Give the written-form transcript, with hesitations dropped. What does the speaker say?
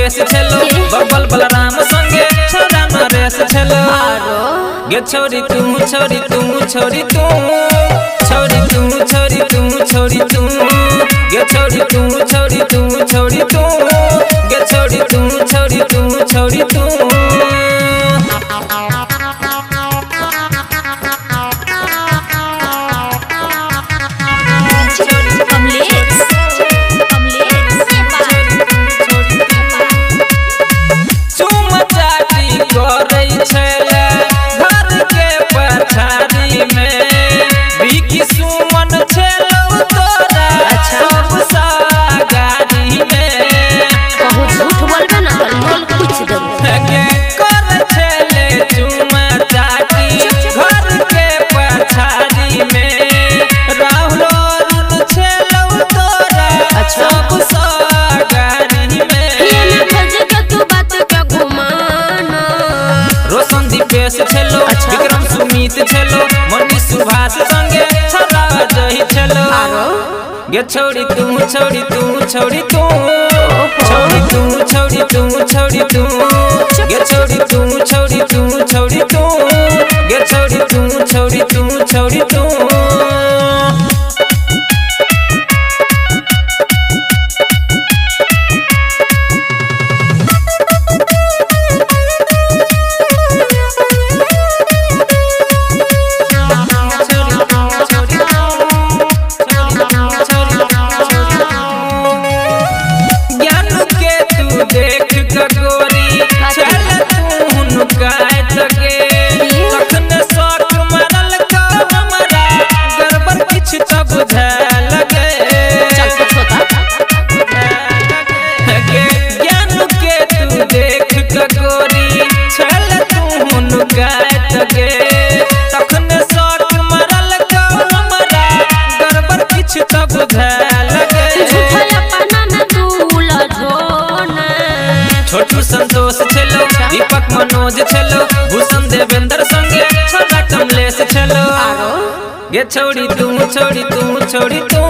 दीपेश छेलो bubble Balram संगे छोरा नरेश छेलो गे छोरी तू छोरी तू छोरी तू छोरी तू छोरी तू छोरी तू गे छोरी तू छोरी तू छोरी तू गे छोरी तू छोरी तू छोरी तू दीपेश छेलो विक्रम सुमित छेलो मनीष सुभाष संगे छोरा जही छेलो गे छोरी तू छोरी तू छोरी तू छोरी तू छोरी तू छोरी तू गे छोरी तू छोरी तू छोरी तू गे छोरी तू छोरी तू छोरी तू देख गोरी चल तू काहे तके तखन शौक मरल का हमरा गड़बड़ किछ तब बुझा लगे ज्ञान के तू देख गोरी चल तू काहे तके तखन शौक मरल का हमरा गड़बड़ किछ तब बुझा लगे छोटू संतोष छेलो दीपक मनोज छेलो भूषण देवेंद्र संगे छोरा कमलेश छेलो गे छोरी तू छोरी तू छोरी तू